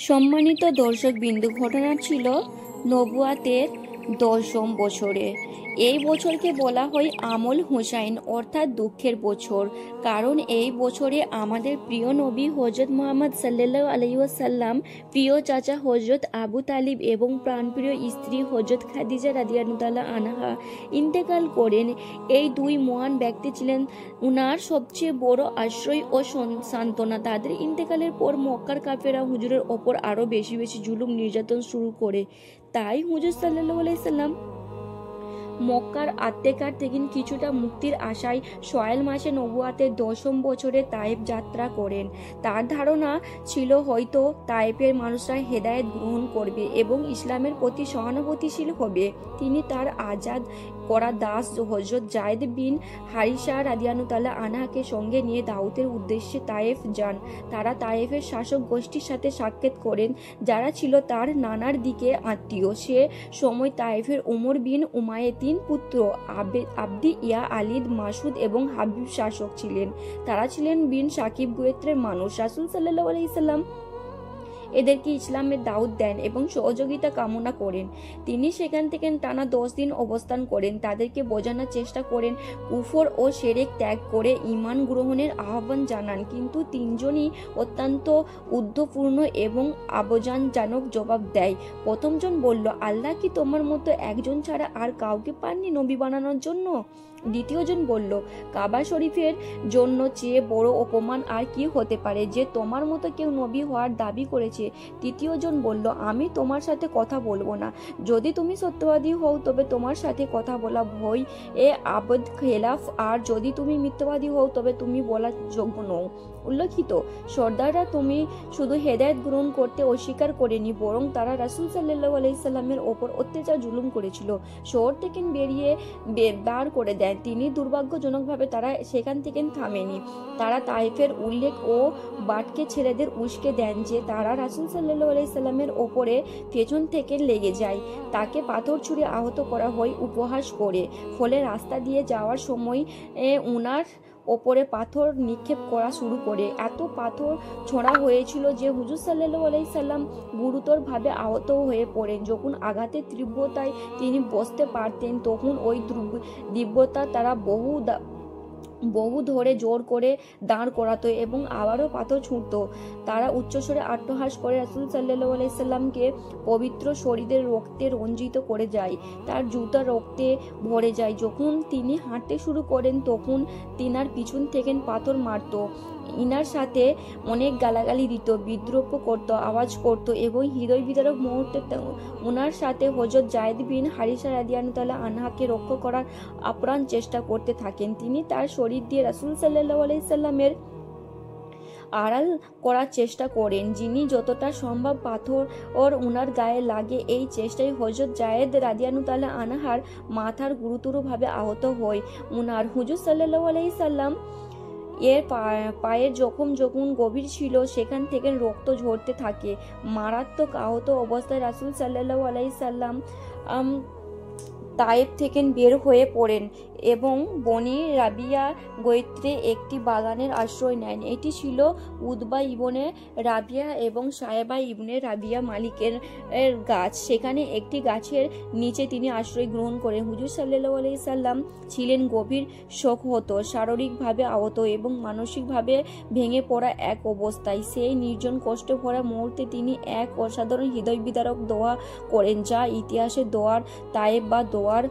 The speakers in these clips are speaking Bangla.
সম্মানিত দর্শকবৃন্দ, ঘটনা ছিল নবুয়াতের 10ম বছরে। এই বছরকে বলা হয় আমল হুসাইন অর্থাৎ দুঃখের বছর। কারণ এই বছরে আমাদের প্রিয় নবী হজরত মুহাম্মদ সাল্লাল্লাহু আলাইহি ওয়াসাল্লাম, প্রিয় চাচা হজরত আবু তালিব এবং প্রাণপ্রিয় স্ত্রী হজরত খাদিজা রাদিয়াল্লাহু তাআলা আনহা ইন্তেকাল করেন। এই দুই মহান ব্যক্তি ছিলেন উনার সবচেয়ে বড় আশ্রয় ও সান্ত্বনা। তাদের ইন্তেকালের পর মক্কার কাফেরা হুজুরের ওপর আরো বেশি বেশি জুলুম নির্যাতন শুরু করে। তাই হুজুর সাল্লাল্লাহু আলাইহি সাল্লাম মক্কার আত্মেকার থেকে কিছুটা মুক্তির আশায় সোয়াইল মাসে নবুয়াতের 10ম বছরে তায়েফ যাত্রা করেন। তার ধারণা ছিল হয়তো তায়েফের মানুষরা হেদায়েত গ্রহণ করবে এবং ইসলামের প্রতি সহানুভূতিশীল হবে। তিনি তার আজাদ করা দাস হযরত যায়েদ বিন হারিসা রাদিয়াল্লাহু তাআলা আনহাকে সঙ্গে নিয়ে দাওয়াতের উদ্দেশ্যে তায়েফ যান। তারা তায়েফের শাসক গোষ্ঠীর সাথে সাক্ষাৎ করেন, যারা ছিল তার নানার দিকে আত্মীয়। সে সময় তায়েফের উমর বিন উমাইয়া তিন পুত্র আবদি ইয়া আলিদ মাসুদ এবং হাবিব শাসক ছিলেন। তারা ছিলেন বিন সাকিব গোত্রের মানুষ। রাসূল সাল্লাল্লাহু আলাইহি সাল্লাম এদেরকে ইসলামের দাওয়াত দেন এবং সহযোগিতা কামনা করেন। তিনি সেখান থেকে টানা 10 দিন অবস্থান করেন। তাদেরকে বোঝানোর চেষ্টা করেন, কুফর ও শিরক ত্যাগ করে ঈমান গ্রহণের আহ্বান জানান। কিন্তু তিনজনই অত্যন্ত উদ্ধপূর্ণ এবং আবজানজনক জবাব দেয়। প্রথমজন বলল, আল্লাহ কি তোমার মতো একজন ছাড়া আর কাউকে পাননি নবী বানানোর জন্য? দ্বিতীয়জন বলল, কাবা শরীফের জন্য চেয়ে বড় অপমান আর কি হতে পারে যে তোমার মতো কেউ নবী হওয়ার দাবি করেছে। তৃতীয়জন বলল, আমি তোমার সাথে কথা বলবো না। যদি তুমি সত্যবাদী হও তবে তোমার সাথে কথা বলা ভয় এ আবদ খেলাফ, আর যদি তুমি মিথ্যাবাদী হও তবে তুমি বলার যোগ্য নও। উল্লেখিত সর্দাররা তুমি শুধু হেদায়েত গ্রহণ করতে অস্বীকার করেনি, বরং তারা রাসূল সাল্লাল্লাহু আলাইহি সাল্লামের ওপর অত্যাচার জুলুম করেছিল। শহর থেকে বেরিয়ে বার করে দেন। তিনি দুর্ভাগ্যজনকভাবে তারা সেখান থেকে থামেনি। তারা তায়েফের উল্লেখ ও বাটকে ছেলেদের উস্কে দেন যে তারা রাসূল সাল্লাল্লাহু আলাইহি সাল্লামের ওপরে পেছন থেকে লেগে যায়। তাকে পাথর ছুঁড়ে আহত করা হয় উপহাস করে। ফলে রাস্তা দিয়ে যাওয়ার সময় উনার ওপরে পাথর নিক্ষেপ করা শুরু করে। এত পাথর ছোঁড়া হয়েছিল যে হুজুর সাল্লাল্লাহু আলাইহি সাল্লাম গুরুতরভাবে আহত হয়ে পড়েন। যখন আঘাতের তীব্রতায় তিনি বসতে পারতেন, তখন ওই তীব্রতা তারা বহু ধরে জোর করে দাঁড় করাতো এবং আবারও পাথর ছুঁড়ত। তারা উচ্চস্বরে আট্টহাস করে রাসূল সাল্লাল্লাহু আলাইহি সাল্লামকে পবিত্র শরীরের রক্তে রঞ্জিত করে যায়। তার জুতা রক্তে ভরে যায়। যখন তিনি হাঁটতে শুরু করেন তখন তিনার পিছন থেকে পাথর মারত, ইনার সাথে অনেক গালাগালি দিত, বিদ্রোহ করত, আওয়াজ করত এবং হৃদয় বিদারক মুহূর্তে ওনার সাথে হযরত যায়েদ বিন হারিসা রাদিয়াল্লাহু তাআলা আনহাকে রক্ষা করার আপ্রাণ চেষ্টা করতে থাকেন। তিনি তার শরীর দিয়ে রাসূল সাল্লাল্লাহু আলাইহি সাল্লামের আড়াল করার চেষ্টা করেন। যিনি যতটা সম্ভব পাথর উনার গায়ে লাগে, এই চেষ্টায় হযরত যায়েদ রাদিয়াল্লাহু তাআলা আনহার মাথার গুরুতরভাবে আহত হয়। উনার হুজুর সাল্লাল্লাহু আলাইহি সাল্লাম এর পায়ের জখম যখন গভীর ছিল, সেখান থেকে রক্ত ঝরতে থাকে। মারাত্মক আহত অবস্থায় রাসূল সাল্লাল্লাহু আলাইহি সাল্লাম তায়েফ থেকে বের হয়ে পড়েন এবং বনি রাবিয়া গোত্রে একটি বাগানের আশ্রয় নেন। এটি ছিল উতবা ইবনে রাবিয়া এবং সায়েবা ইবনে রাবিয়া মালিকের গাছ। সেখানে একটি গাছের নিচে তিনি আশ্রয় গ্রহণ করেন। হুজুর সাল্লাল্লাহু আলাইহি সাল্লাম ছিলেন গভীর শোকহত, শারীরিকভাবে আহত এবং মানসিকভাবে ভেঙে পড়া এক অবস্থায়। সেই নির্জন কষ্ট ভরা মুহূর্তে তিনি এক অসাধারণ হৃদয় বিদারক দোয়া করেন, যা ইতিহাসে দোয়ার তায়েব বা দোয়ার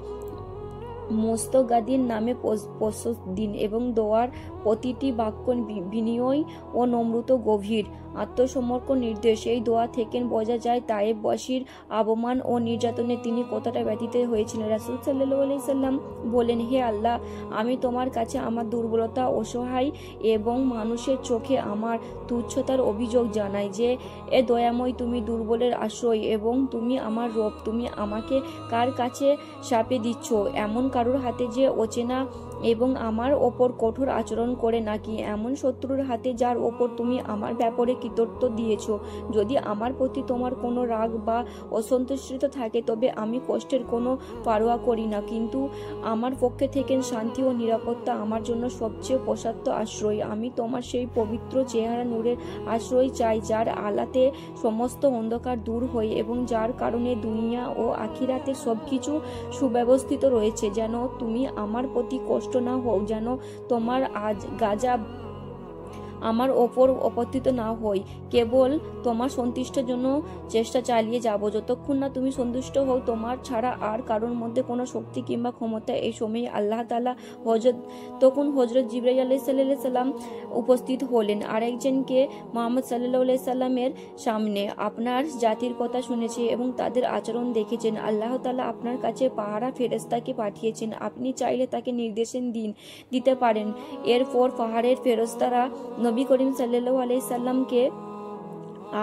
মোস্তগাদির নামে প্রসিদ্ধ এবং দোয়ার প্রতিটি বাক্য বিনয় ও নম্রত গভীর আত্মসমর্পণ নির্দেশ। এই দোয়া থেকে বোঝা যায় তায়েববাসীর অবমান ও নির্যাতনে তিনি কতটা ব্যথিত হয়েছিলেন। রাসূল সাল্লাল্লাহু আলাইহি সাল্লাম বলেন, হে আল্লাহ, আমি তোমার কাছে আমার দুর্বলতা, অসহায় এবং মানুষের চোখে আমার তুচ্ছতার অভিযোগ জানাই। যে এ দয়াময়, তুমি দুর্বলের আশ্রয় এবং তুমি আমার রব। তুমি আমাকে কার কাছে শাপে দিচ্ছ? এমন কারোর হাতে যে অচেনা এবং আমার ওপর কঠোর আচরণ করে নাকি এমন শত্রুর হাতে যার ওপর তুমি আমার ব্যাপারে কৃতজ্ঞ দিয়েছ। যদি আমার প্রতি তোমার কোনো রাগ বা অসন্তুষ্ট থাকে তবে আমি কষ্টের কোনো পারোয়া করি না, কিন্তু আমার পক্ষে থেকে শান্তি ও নিরাপত্তা আমার জন্য সবচেয়ে প্রশস্ত আশ্রয়। আমি তোমার সেই পবিত্র চেহারা নূরের আশ্রয় চাই যার আলাতে সমস্ত অন্ধকার দূর হয় এবং যার কারণে দুনিয়া ও আখিরাতে সবকিছু সুব্যবস্থিত রয়েছে। যেন তুমি আমার প্রতি কষ্ট না হও, যেন তোমার গাজা আমার ওপর অপতিত না হই। কেবল তোমার সন্তুষ্টের জন্য চেষ্টা চালিয়ে যাব যতক্ষণ না তুমি সন্তুষ্ট হও। তোমার ছাড়া আর কারোর মধ্যে কোনো শক্তি কিংবা ক্ষমতা। এই সময় আল্লাহ তাআলা তখন হযরত জিবরাইল আলাইহিস সালাম উপস্থিত হলেন আরেকজনকে মুহাম্মদ সাল্লাল্লাহু আলাইহি সাল্লামের সামনে। আপনার জাতির কথা শুনেছে এবং তাদের আচরণ দেখেছেন। আল্লাহ তাআলা আপনার কাছে পাহারা ফেরেশতাকে পাঠিয়েছেন। আপনি চাইলে তাকে নির্দেশন দিতে পারেন। এরপর পাহাড়ের ফেরেশতারা নবী করিম সাল্লাল্লাহু আলাইহি সাল্লামকে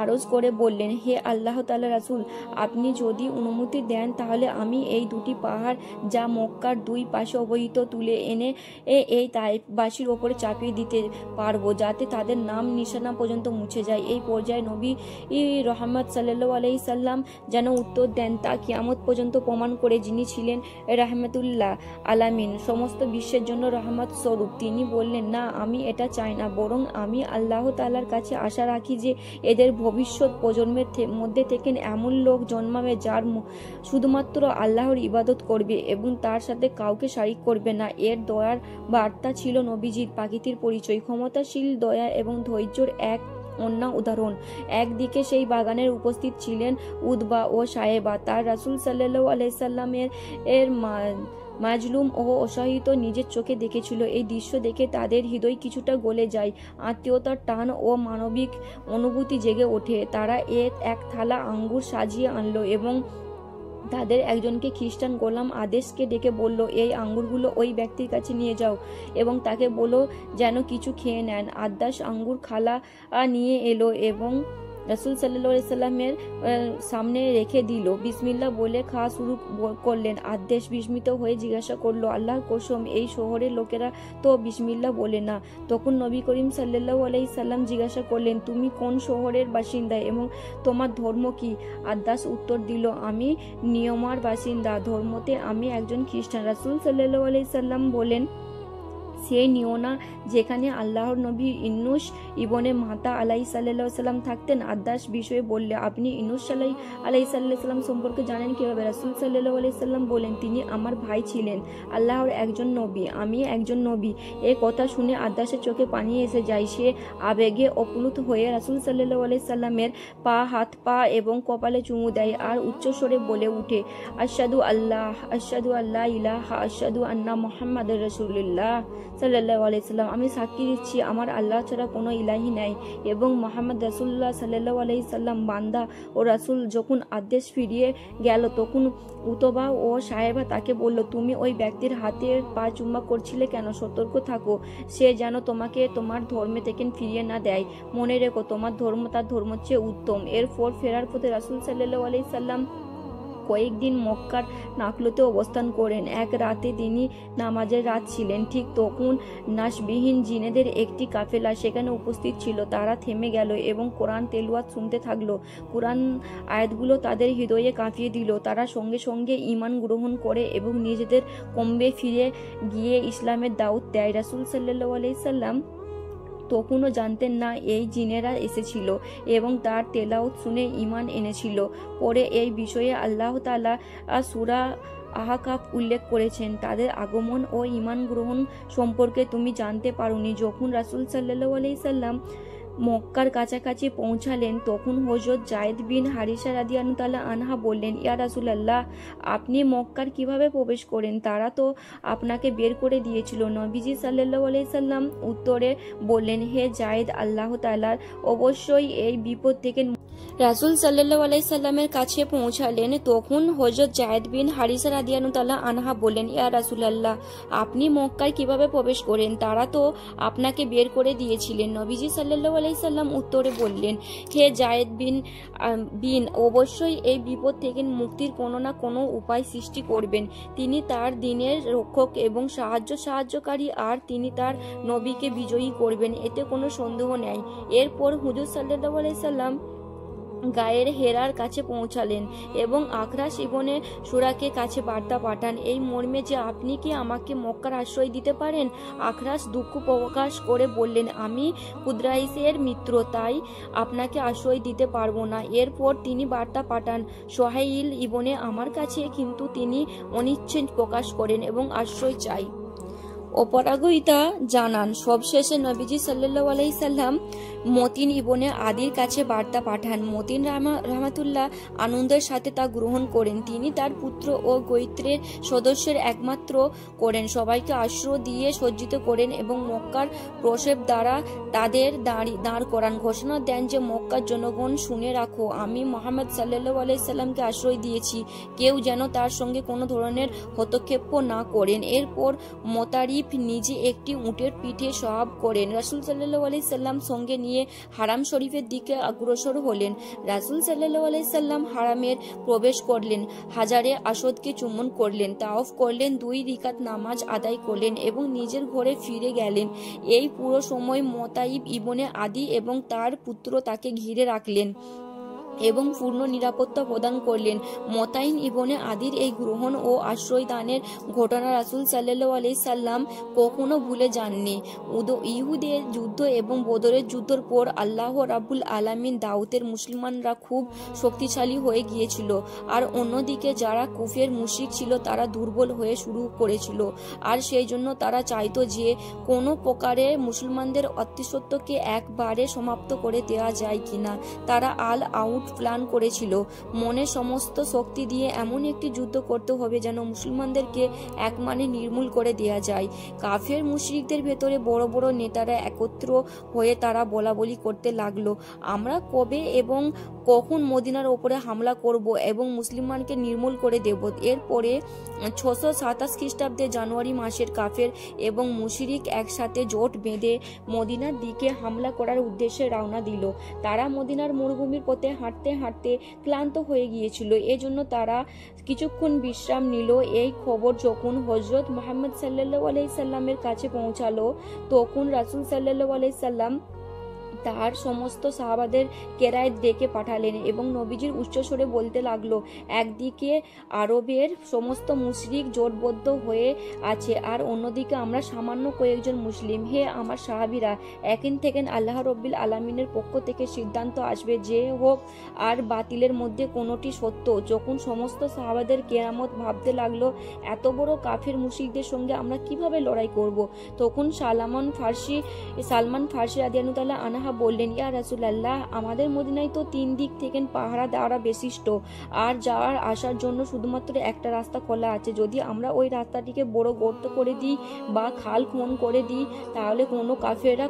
আরজ করে বললেন, হে আল্লাহ তাআলা রাসূল, আপনি যদি অনুমতি দেন তাহলে আমি এই দুটি পাহাড় যা মক্কার দুই পাশে অবহিত তুলে এনে এই তায়েফবাসীর ওপরে চাপিয়ে দিতে পারবো, যাতে তাদের নাম নিশানা পর্যন্ত মুছে যায়। এই পর্যায়ে নবী রহমত সাল্লাল্লাহু আলাইহি সাল্লাম যেন উত্তর দেন তা কিয়ামত পর্যন্ত প্রমাণ করে, যিনি ছিলেন রাহমাতুল্লাহ আলামিন, সমস্ত বিশ্বের জন্য রহমত স্বরূপ। তিনি বললেন, না, আমি এটা চাই না, বরং আমি আল্লাহ তাআলার কাছে আশা রাখি যে এদের ভবিষ্যৎ প্রজন্মের মধ্যে থেকে এমন লোক জন্মাবে যার শুধুমাত্র আল্লাহর ইবাদত করবে এবং তার সাথে কাউকে শরীক করবে না। এর দয়ার বার্তা ছিল নবীজির প্রাকৃতিক পরিচয়, ক্ষমতাশীল, দয়া এবং ধৈর্যের এক অন্য উদাহরণ। একদিকে সেই বাগানের উপস্থিত ছিলেন উতবা ও সায়েবা, তার রাসূল সাল্লাল্লাহু আলাইহি সাল্লামের মাজলুম ও অসহায়িত নিজের চোখে দেখেছিল। এই দৃশ্য দেখে তাদের হৃদয় কিছুটা গলে যায়, আত্মীয়তার টান ও মানবিক অনুভূতি জেগে ওঠে। তারা এক থালা আঙ্গুর সাজিয়ে আনলো এবং তাদের একজনকে খ্রিস্টান গোলাম আদেশকে ডেকে বলল, এই আঙ্গুরগুলো ওই ব্যক্তির কাছে নিয়ে যাও এবং তাকে বলো যেন কিছু খেয়ে নেন। আদাস আঙ্গুর খালা নিয়ে এলো এবং রাসূল সাল্লাল্লাহু আলাইহি সাল্লামের সামনে রেখে দিল। বিসমিল্লাহ বলে খাওয়া শুরু করলেন। আদেশ বিস্মিত হয়ে জিজ্ঞাসা করলো, আল্লাহর কসম, এই শহরের লোকেরা তো বিসমিল্লাহ বলে না। তখন নবী করিম সাল্লাল্লাহু আলাইহি সাল্লাম জিজ্ঞাসা করলেন, তুমি কোন শহরের বাসিন্দা এবং তোমার ধর্ম কি? আদাস উত্তর দিল, আমি নিয়মার বাসিন্দা, ধর্মতে আমি একজন খ্রিস্টান। রাসূল সাল্লাল্লাহু আলাইহি সাল্লাম বলেন, সেই নিয়না যেখানে আল্লাহর নবী ইউনুস ইবনে মাতা আলাইহিস সালাম থাকতেন। আদাস বিষয়ে বললে, আপনি ইউনুস আলাইহিস সালাম সম্পর্কে জানেন কিভাবে? রাসূল সাল্লাল্লাহু আলাইহি সাল্লাম বলেন, তিনি আমার ভাই ছিলেন, আল্লাহর একজন নবী, আমি একজন নবী। এই কথা শুনে আদাসের চোখে পানি এসে যায়। সে আবেগে অপ্লুত হয়ে রাসূল সাল্লাল্লাহু আলাইহি সাল্লামের হাত পা এবং কপালে চুমু দেয় আর উচ্চস্বরে বলে উঠে, আশহাদু আল্লাহ ইলাহা আশহাদু আন্না মুহাম্মাদুর রাসূলুল্লাহ সাল্লাল্লাহু আলাইহি সাল্লাম, আমি সাক্ষী দিচ্ছি আমার আল্লাহ ছাড়া কোনো ইলাহি নাই এবং মুহাম্মদ রাসূলুল্লাহ সাল্লাল্লাহু আলাইহি সাল্লাম বান্দা ও রাসূল। যখন আদেশ ফিরিয়ে গেল তখন উতবা ও সাহেবা তাকে বলল, তুমি ওই ব্যক্তির হাতে পা চুম্বা করছিলে কেন? সতর্ক থাকো, সে যেন তোমাকে তোমার ধর্মে থেকে ফিরিয়ে না দেয়। মনে রেখো, তোমার ধর্ম তার ধর্মের চেয়ে উত্তম। এরপর ফেরার পথে রাসূল সাল্লাল্লাহু আলাইহি সাল্লাম কয়েকদিন মক্কার নাকলতে অবস্থান করেন। এক রাতে তিনি নামাজের রাত ছিলেন। ঠিক তখন নাশবিহীন জিনেদের একটি কাফেলা সেখানে উপস্থিত ছিল। তারা থেমে গেল এবং কোরআন তেলাওয়াত শুনতে থাকলো। কোরআন আয়াতগুলো তাদের হৃদয়ে কাঁপিয়ে দিল। তারা সঙ্গে সঙ্গে ঈমান গ্রহণ করে এবং নিজেদের কমবে ফিরে গিয়ে ইসলামের দাওয়াত দেয়। রাসূল সাল্লাল্লাহু আলাইহি সাল্লাম তখনও জানতেন না এই জিনেরা এসেছিল এবং তার তেলাওয়াত শুনে ঈমান এনেছিল। পরে এই বিষয়ে আল্লাহ তাআলা সূরা আহকাফ উল্লেখ করেছেন, তাদের আগমন ও ঈমান গ্রহণ সম্পর্কে তুমি জানতে পারোনি। যখন রাসূল সাল্লাল্লাহু আলাইহি সাল্লাম মক্কার কাছাকাছি পৌঁছালেন তখন হযরত যায়েদ বিন হারিসা রাদিয়াল্লাহু তাআলা আনহা বললেন, ইয়া রাসূলুল্লাহ, আপনি মক্কার কিভাবে প্রবেশ করেন? তারা তো আপনাকে বের করে দিয়েছিল। নবীজি সাল্লাল্লাহু আলাইহি সাল্লাম উত্তরে বললেন, হে যায়েদ, আল্লাহ তাআলা অবশ্যই এই বিপদ থেকে রাসূল সাল্লাল্লাহু আলাইহি সাল্লামের কাছে পৌঁছালেন। তখন হযরত যায়েদ বিন হারিসা রাদিয়াল্লাহু তাআলা আনহা বললেন, ইয়া রাসূলুল্লাহ, আপনি মক্কায় কিভাবে প্রবেশ করেন? তারা তো আপনাকে বের করে দিয়েছিলেন। নবীজি সাল্লাল্লাহু আলাইহি সাল্লাম উত্তরে বললেন, হে যায়েদ বিন অবশ্যই এই বিপদ থেকে মুক্তির কোনো না কোনো উপায় সৃষ্টি করবেন। তিনি তার দ্বীনের রক্ষক এবং সাহায্যকারী, আর তিনি তার নবীকে বিজয়ী করবেন, এতে কোনো সন্দেহ নেই। এরপর হুজুর সাল্লাল্লাহু আলাইহি সাল্লাম গায়ের হেরার কাছে পৌঁছালেন এবং আখরাস ইবনে সুরাকে কাছে বার্তা পাঠান, এই মর্মে যে আপনি কি আমাকে মক্কার আশ্রয় দিতে পারেন? আখরাস দুঃখ প্রকাশ করে বললেন, আমি কুদরাইশের মিত্র, তাই আপনাকে আশ্রয় দিতে পারবো না। এরপর তিনি বার্তা পাঠান সোহাইল ইবনে আমার কাছে, কিন্তু তিনি অনিচ্ছা প্রকাশ করেন এবং আশ্রয় চাই অপরাগিতা জানান। সবশেষে নবীজি সাল্লাল্লাহু আলাইহি সাল্লাম মতিন ইবনে আদির কাছে বার্তা পাঠান। মতিন রাহমাতুল্লাহ আনন্দের সাথে তা গ্রহণ করেন। তিনি তার পুত্র ও গোত্রের সদস্যের একমাত্র করেন, সবাইকে আশ্রয় দিয়ে সজ্জিত করেন এবং মক্কার প্রসব দ্বারা তাদের দাঁড় করান। ঘোষণা দেন যে, মক্কার জনগণ শুনে রাখো, আমি মুহাম্মদ সাল্লাল্লাহু আলাইহি সাল্লামকে আশ্রয় দিয়েছি, কেউ যেন তার সঙ্গে কোনো ধরনের হস্তক্ষেপ না করেন। এরপর মোতারিফ নিজে একটি উটের পিঠে সওয়াব করেন। রাসূল সাল্লাল্লাহু আলাইহি সাল্লাম সঙ্গে নিয়ে হারাম শরীফের দিকে অগ্রসর হলেন। রাসূল সাল্লাল্লাহু আলাইহি সাল্লাম হারামের প্রবেশ করলেন, হাজারে আসদকে চুম্বন করলেন, তাওয়াফ করলেন, 2 রাকাত নামাজ আদায় করলেন এবং নিজের ঘরে ফিরে গেলেন। এই পুরো সময় মোতাইব ইবনে আদি এবং তার পুত্র তাকে ঘিরে রাখলেন এবং পূর্ণ নিরাপত্তা প্রদান করলেন। মোতাইন ইবনে আদির এই গ্রহণ ও আশ্রয় দানের ঘটনা রাসূল সাল্লাল্লাহু আলাইহি সাল্লাম কখনো ভুলে যাননি। ইহুদের যুদ্ধ এবং বদরের যুদ্ধের পর আল্লাহ রাব্বুল আলামিন দাউদের মুসলমানরা খুব শক্তিশালী হয়ে গিয়েছিল, আর অন্যদিকে যারা কুফের মুশরিক ছিল তারা দুর্বল হয়ে শুরু করেছিল, আর সেই জন্য তারা চাইতো যে কোনো প্রকারে মুসলমানদের অস্তিত্বকে একবারে সমাপ্ত করে দেওয়া যায় কিনা। তারা আল আউট প্ল্যান করেছিল, মনে সমস্ত শক্তি দিয়ে এমন একটি যুদ্ধ করতে হবে যেন মুসলমানদেরকে একমানে নির্মূল করে দেয়া যায়। কাফের মুশরিকদের ভেতরে বড় বড় নেতারা একত্র হয়ে তারা বলাবলি করতে লাগলো, আমরা কবে এবং কখন মদিনার ওপরে হামলা করব এবং মুসলমানকে নির্মূল করে দেব। এরপরে 627 খ্রিস্টাব্দে জানুয়ারি মাসের কাফের এবং মুশরিক একসাথে জোট বেঁধে মদিনার দিকে হামলা করার উদ্দেশ্যে রওনা দিল। তারা মদিনার মরুভূমির পথে হাঁটতে হাঁটতে ক্লান্ত হয়ে গিয়েছিল, এজন্য তারা কিছুক্ষণ বিশ্রাম নিল। এই খবর যখন হযরত মুহাম্মদ সাল্লাল্লাহু আলাইহি সাল্লামের কাছে পৌঁছালো, তখন রাসূল সাল্লাল্লাহু আলাইহি সাল্লাম তার সমস্ত সাহাবাদের কেরায় ডেকে পাঠালেন এবং নবীজির উচ্চস্বরে বলতে লাগলো, একদিকে আরবের সমস্ত মুশরিক জোটবদ্ধ হয়ে আছে, আর অন্যদিকে আমরা সামান্য কয়েকজন মুসলিম। হে আমার সাহাবীরা, এখন থেকে আল্লাহ রাব্বুল আলামিনের পক্ষ থেকে সিদ্ধান্ত আসবে, যে হোক আর বাতিলের মধ্যে কোনোটি সত্য। যখন সমস্ত সাহাবাদের কেরামত ভাবতে লাগলো, এত বড় কাফের মুশরিকদের সঙ্গে আমরা কিভাবে লড়াই করব, তখন সালমান ফার্সি রাদিয়াল্লাহু তাআলা আনহা বললেন, ইয়া রাসূলুল্লাহ, আমাদের মদিনায় তো 3 দিক থেকে পাহারা দেওয়া বিশিষ্ট, আর যাওয়ার আসার জন্য শুধুমাত্র একটা রাস্তা খোলা আছে। যদি আমরা ওই রাস্তাটিকে বড় গর্ত করে দিই বা খাল খনন করে দিই, তাহলে কোনো কাফেররা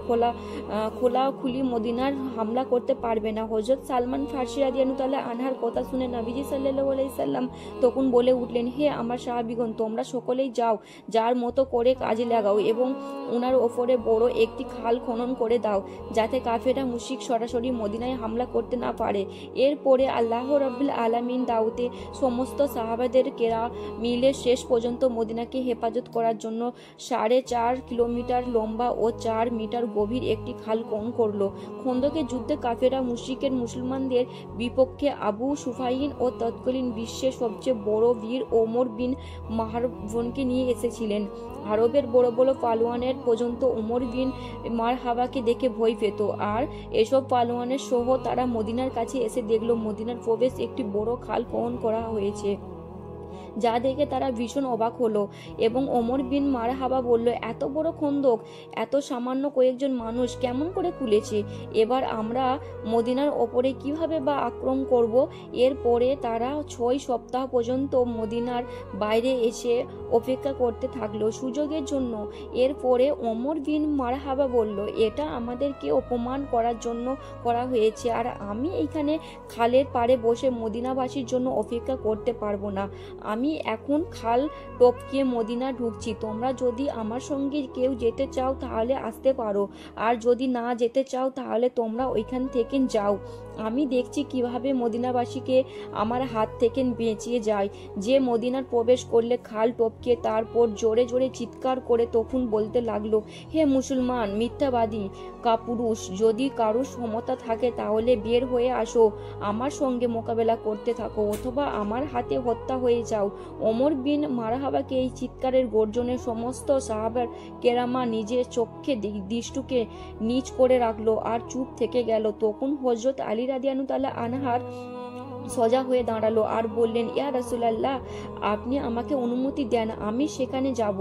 খোলাখুলি মদিনার হামলা করতে পারবে না। হযরত সালমান ফার্সি রাদিয়াল্লাহু তাআলা আনহার কথা শুনে নবীজি সাল্লাল্লাহু আলাইহি সাল্লাম তখন বলে উঠলেন, হে আমার সাহাবীগণ, তোমরা সকলেই যাও, যার মতো করে কাজে লাগাও এবং উনার ওপরে বড় একটি খাল খনন করে দাও, যাতে কাফেররা মুশরিক সরাসরি মদিনায় হামলা করতে না পারে। এরপরে আল্লাহ রাব্বুল আলামিন দাউতে সমস্ত সাহাবাদের কেরা মিলে শেষ পর্যন্ত মদিনাকে হেফাজত করার জন্য 4.5 কিলোমিটার লম্বা ও 4 মিটার গভীর একটি খাল খনন করলো। খন্দকের যুদ্ধে কাফেররা মুশরিকের মুসলমানদের বিপক্ষে আবু সুফাইন ও তৎকালীন বিশ্বের সবচেয়ে বড় বীর ওমর বিন মারওয়ানকে নিয়ে এসেছিলেন। আরবের বড় বড় পালোয়ানের পর্যন্ত ওমর বিন মারহাবাকে দেখে ভয় পেত, আর এসব পালোয়ানের সহ তারা মদিনার কাছে এসে দেখলো মদিনার প্রবেশ একটি বড় খাল খনন করা হয়েছে। যা দেখে তারা ভীষণ অবাক হলো। এবং ওমর বিন মারহাবা বলল, এত বড় খন্দক এত সামান্য কয়েকজন মানুষ কেমন করে খুলেছে? এবার আমরা মদিনার ওপরে কিভাবে বা আক্রমণ করব? এরপরে তারা 6 সপ্তাহ পর্যন্ত মদিনার বাইরে এসে অপেক্ষা করতে থাকলো সুযোগের জন্য। এরপরে ওমর বিন মারহাবা বলল, এটা আমাদেরকে অপমান করার জন্য করা হয়েছে, আর আমি এইখানে খালের পাড়ে বসে মদিনাবাসীর জন্য অপেক্ষা করতে পারবো না। আমি এখন খাল টপকিয়ে মদিনা ঢুকছি। তোমরা যদি আমার সঙ্গে কেউ যেতে চাও তাহলে আসতে পারো, আর যদি না যেতে চাও তাহলে তোমরা ওইখান থেকে যাও। আমি দেখছি কিভাবে মদিনাবাসীকে আমার হাত থেকে বেঁচিয়ে যায়। যে মদিনার প্রবেশ করলে খাল টপকে তারপর জোরে জোরে চিৎকার করে তখন বলতে লাগলো, হে মুসলমান মিথ্যাবাদী কাপুরুষ, যদি কারো ক্ষমতা থাকে তাহলে বের হয়ে আসো, আমার সঙ্গে মোকাবেলা করতে থাকো, অথবা আমার হাতে হত্যা হয়ে যাও। ওমর বিন মারহাবাকে এই চিৎকারের গর্জনে সমস্ত সাহাবার কেরামা নিজের চোখে দৃষ্টিকে নিচ করে রাখলো আর চুপ থেকে গেল। তখন হযরত আলী রাদিয়াল্লাহু তাআলা আনহার সজা হয়ে দাঁড়ালো আর বললেন, ইয়া রাসূলুল্লাহ, আপনি আমাকে অনুমতি দেন, আমি সেখানে যাব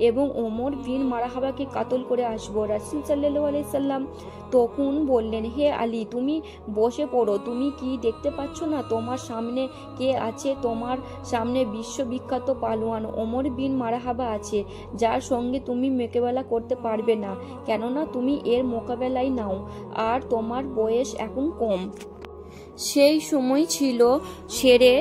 এবং ওমর বিন মারহাবাকে কাতল করে আসবো। রাসূল সাল্লাল্লাহু আলাইহি সাল্লাম তখন বললেন, হে আলী, তুমি বসে পড়ো। তুমি কি দেখতে পাচ্ছ না তোমার সামনে কে আছে? তোমার সামনে বিশ্ববিখ্যাত পালোয়ান ওমর বিন মারহাবা আছে, যার সঙ্গে তুমি মোকাবেলা করতে পারবে না, কেননা তুমি এর মোকাবেলাই নাও, আর তোমার বয়স এখন কম। সেই সময় ছিল শেরে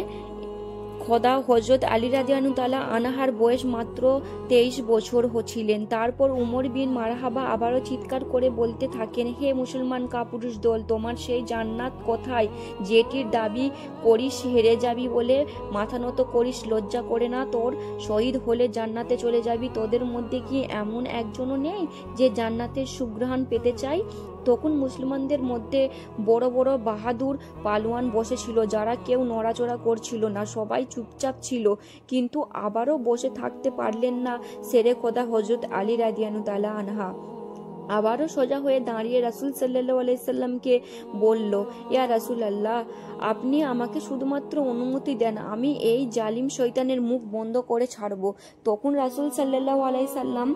খোদা হযরত আলী রাদিয়াল্লাহু তাআলা আনহার বয়স মাত্র 23 বছর ছিলেন। তারপর উমর বিন মারহাবা আবারও চিৎকার করে বলতে থাকেন, হে মুসলমান কাপুরুষ দল, তোমার সেই জান্নাত কোথায় যেটির দাবি করিস হেরে যাবি বলে মাথা নত করিস? লজ্জা করে না তোর? শহীদ হলে জান্নাতে চলে যাবি। তোদের মধ্যে কি এমন একজনও নেই যে জান্নাতের সুঘ্রাণ পেতে চায়? তখন মুসলমানদের মধ্যে বড় বড় বাহাদুর পালোয়ান বসেছিল, যারা কেউ নড়াচড়া করছিল না, সবাই চুপচাপ ছিল। কিন্তু আবারও বসে থাকতে পারলেন না শেরে খোদা হযরত আলী রাদিয়াল্লাহু তাআলা আনহা। আবারও সোজা হয়ে দাঁড়িয়ে রাসূল সাল্লাল্লাহু আলাইহি সাল্লামকে বলল, ইয়া রাসূলুল্লাহ, আপনি আমাকে শুধুমাত্র অনুমতি দেন, আমি এই জালিম শয়তানের মুখ বন্ধ করে ছাড়ব। তখন রাসূল সাল্লাল্লাহু আলাইহি সাল্লাম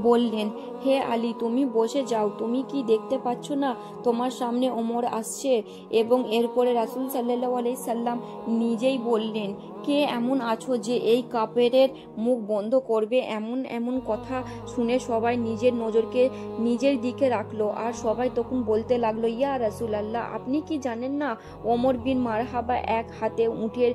বললেন, হে আলী, তুমি বসে যাও, তুমি কি দেখতে পাচ্ছ না তোমার সামনে ওমর আসছে? এবং এরপরে রাসূল সাল্লাল্লাহু আলাইহি সাল্লাম নিজেই বললেন, কে এমন আছো যে এই কাফেরের মুখ বন্ধ করবে? এমন এমন কথা শুনে সবাই নিজের নজরকে নিজের দিকে রাখলো, আর সবাই তখন বলতে লাগলো, ইয়া রাসূলুল্লাহ, আপনি কি জানেন না ওমর বিন মারহাবা এক হাতে উটের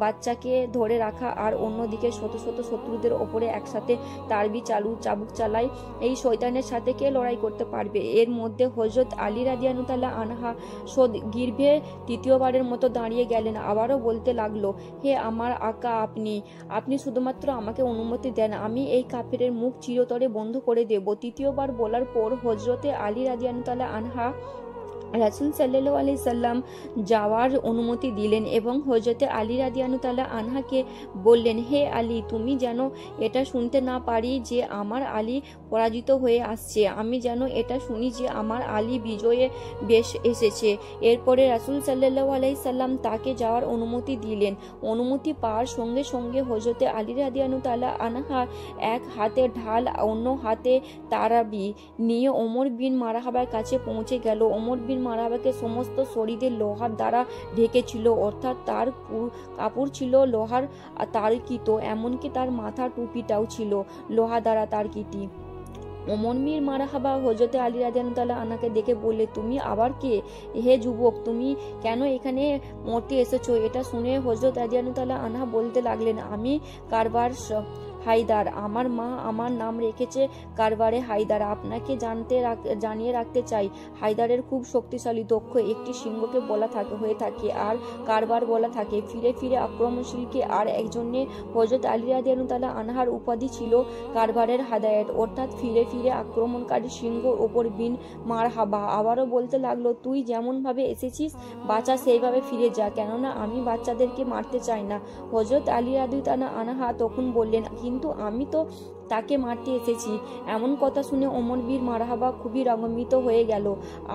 বাচ্চাকে ধরে রাখা আর অন্যদিকে শত শত শত্রুদের ওপরে একসাথে তারবি চাবুক চালায়? এই শয়তানের সাথে কে লড়াই করতে পারবে? এর মধ্যে হযরত আলী রাদিয়াল্লাহু তাআলা আনহা গির্ভে তৃতীয়বারের মতো দাঁড়িয়ে গেলেন। আবারও বলতে লাগলো, হে আমার আকা, আপনি শুধুমাত্র আমাকে অনুমতি দেন, আমি এই কাফেরের মুখ চিরতরে বন্ধ করে দেব। তৃতীয়বার বলার পর হযরতে আলী রাদিয়াল্লাহু তাআলা আনহা রাসূল সাল্লাল্লাহু আলাইহি সাল্লাম যাওয়ার অনুমতি দিলেন এবং হযরতে আলী রাদিয়াল্লাহু তাআলা আনহাকে বললেন, হে আলী, তুমি যেন এটা শুনতে না পারি যে আমার আলী পরাজিত হয়ে আসছে, আমি যেন এটা শুনি যে আমার আলী বিজয়ে বেশ এসেছে। এরপরে রাসূল সাল্লাল্লাহু আলাইহি সাল্লাম তাকে যাওয়ার অনুমতি দিলেন। অনুমতি পাওয়ার সঙ্গে সঙ্গে হযরতে আলী রাদিয়াল্লাহু তাআলা আনহা এক হাতে ঢাল অন্য হাতে তারাবি নিয়ে ওমর বিন মারহাবার কাছে পৌঁছে গেল। ওমর বিন মারহাবাকে সমস্ত শরীরে লোহার দ্বারা ঢেকেছিল, অর্থাৎ তার কাপড় ছিল লোহার তারকিত, এমনকি তার মাথার টুপিটাও ছিল লোহা দ্বারা তারকিতি। ওমর বিন মারহাবা হযরতে আলী রাদিয়াল্লাহু তাআলা আনহাকে দেখে বললে, তুমি আবার কে? হে যুবক, তুমি কেন এখানে মরতে এসেছো? এটা শুনে হযরত রাদিয়াল্লাহু তাআলা আনহা বলতে লাগলেন, আমি কারবার হায়দার, আমার মা আমার নাম রেখেছে কারবারে হায়দার। আপনাকে জানিয়ে রাখতে চাই, হায়দারের খুব শক্তিশালী দক্ষ একটি সিংহকে বলা হয়ে থাকে, আর কারবার বলা থাকে ফিরে ফিরে আক্রমণশীলকে। আর একজনে হযরত আলী রাদিয়াল্লাহু তাআলা আনহার উপাধি ছিল কারবারের হাদায়াত, অর্থাৎ ফিরে ফিরে আক্রমণকারী সিংহর ওপর বিন মারহাবা। আবারও বলতে লাগলো, তুই যেমন ভাবে এসেছিস বাচ্চা সেইভাবে ফিরে যা, কেননা আমি বাচ্চাদেরকে মারতে চাই না। হযরত আলী রাদিয়াল্লাহু তাআলা আনহা তখন বললেন, কিন্তু আমি তো তাকে মারতে এসেছি। এমন কথা শুনে ওমর বিন মারহাবা খুবই রাগান্বিত হয়ে গেল,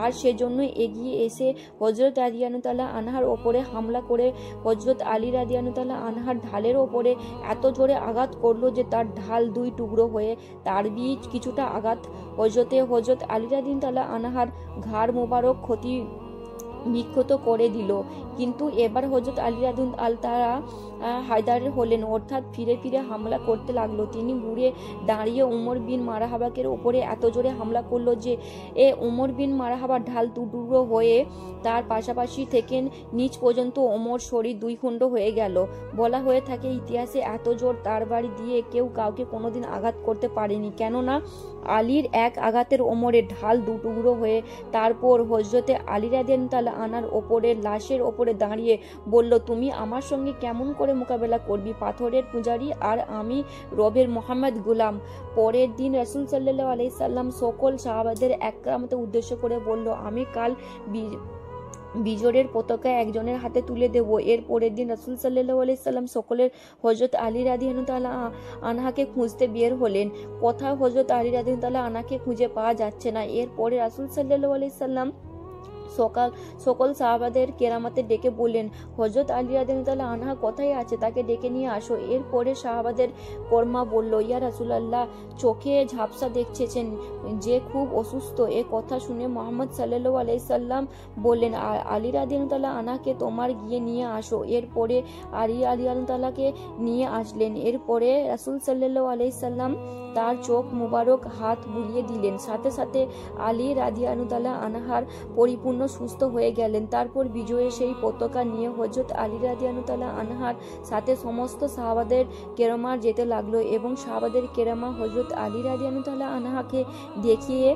আর সেজন্য এগিয়ে এসে হজরত রাদিয়াল্লাহু তাআলা আনহার ওপরে হামলা করে হজরত আলী রাদিয়াল্লাহু তাআলা আনহার ঢালের ওপরে এত জোরে আঘাত করলো যে তার ঢাল দুই টুকরো হয়ে তার বীজ কিছুটা আঘাত হজরত আলী রাদিয়াল্লাহু তাআলা আনহার ঘাড় মোবারক ক্ষতি বিক্ষত করে দিল। কিন্তু এবার হজরত আলী রাদিয়াল্লাহু তাআলা হায়দারের হলেন, অর্থাৎ ফিরে ফিরে হামলা করতে লাগলো। তিনি ঘুরে দাঁড়িয়ে উমর বিন মারহাবাকের ওপরে এত জোরে হামলা করলো যে উমর বিন মারহাবার ঢাল দুটুকরো হয়ে তার পাশাপাশি থেকে নিচ পর্যন্ত ওমর শরীর দুই খণ্ড হয়ে গেল। বলা হয়ে থাকে ইতিহাসে এত জোর তার বাড়ি দিয়ে কেউ কাউকে কোনোদিন আঘাত করতে পারেনি, কেননা আলীর এক আঘাতের ওমরের ঢাল দুটুকরো হয়ে তারপর হজরতে আলী রাদিয়াল্লাহু তাআলা আনহার ওপরে লাশের ওপরে দাঁড়িয়ে বলল, তুমি আমার সঙ্গে কেমন করে মোকাবেলা করবি? পাথরের পূজারী আর আমি রবের মোহাম্মদ গোলাম। পরের দিন রাসূল সাল্লাল্লাহু আলাইহি সাল্লাম সকল সাহাবাদের একরামতে উদ্দেশ্য করে বলল, আমি কাল বিজরের পতাকা একজনের হাতে তুলে দেব। এর পরের দিন রাসূল সাল্লাল্লাহু আলাইহি সাল্লাম সকলের হযরত আলী রাদিয়াল্লাহু তাআলা আনহাকে খুঁজতে বের হলেন। কোথাও হযরত আলী রাদিয়াল্লাহু তাআলা আনহাকে খুঁজে পাওয়া যাচ্ছে না। এর পরে রাসূল সাল্লাল্লাহু আলাইহি সাল্লাম সকল সাহাবাদের কেরামাতে ডেকে বললেন, হযরত আলী রাদিয়াল্লাহু তাআলা আনহা কোথায় আছে? তাকে ডেকে নিয়ে আসো। এরপরে সাহাবাদের কর্মা বলল, ইয়া রাসূলুল্লাহ, চোখে ঝাপসা দেখছেন যে খুব অসুস্থ। এ কথা শুনে মুহাম্মদ সাল্লাল্লাহু আলাইহি সাল্লাম বললেন, আলী রাদিয়াল্লাহু তাআলা আনহাকে তোমার গিয়ে নিয়ে আসো। এরপরে আলী রাদিয়াল্লাহু তাআলাকে নিয়ে আসলেন। এরপরে রাসূল সাল্লাল্লাহু আলাইহি সাল্লাম তার চোখ মুবারক হাত বুলিয়ে দিলেন। সাথে সাথে আলী রাদিয়াল্লাহু তাআলা আনহার পরিপূর্ণ সুস্থ হয়ে গেলেন। তারপর বিজয়ের সেই পতাকা নিয়ে হযরত আলী রাদিয়াল্লাহু তাআলা আনহার সাথে সমস্ত সাহাবাদের কেরামা যেতে লাগলো এবং সাহাবাদের কেরামা হযরত আলী রাদিয়াল্লাহু তাআলা আনহাকে দেখিয়ে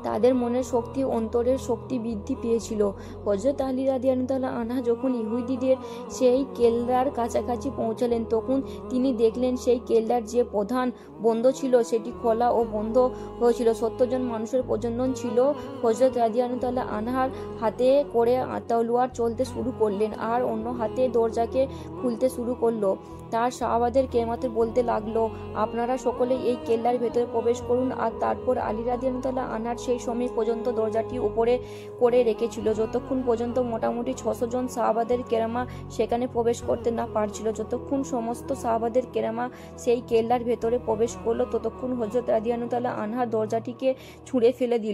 তাদের মনের শক্তি, অন্তরের শক্তি বৃদ্ধি পেয়েছিল। হযরত আলী রাদিয়াল্লাহু তাআলা আনহা যখন ইহুদিদের সেই কেল্লার কাছাকাছি পৌঁছালেন, তখন তিনি দেখলেন সেই কেল্লার যে প্রধান বন্ধ ছিল সেটি খোলা ও বন্ধ হয়েছিল। 70 জন মানুষের প্রজনন ছিল। হযরত রাদিয়াল্লাহু তাআলা আনহার হাতে করে তলোয়ার চলতে শুরু করলেন আর অন্য হাতে দরজাকে খুলতে শুরু করলো। তার সাহাবাদের কেরামাতে বলতে লাগলো, আপনারা সকলে এই কেল্লার ভেতরে প্রবেশ করুন। আর তারপর আলী রাদিয়াল্লাহু তাআলা আনহার সেই সময় পর্যন্ত দরজাটি উপরে করে রেখেছিল, যতক্ষণ পর্যন্ত মোটামুটি 600 জন সাহাবাদের কেরামা সেখানে প্রবেশ করতে না পারছিল। যতক্ষণ সমস্ত সাহাবাদের কেরামা সেই কেল্লার ভেতরে প্রবেশ করলো, ততক্ষণ হযরত রাদিয়াল্লাহু তাআলা আনহা দরজাটিকে ছুঁড়ে ফেলে দিল।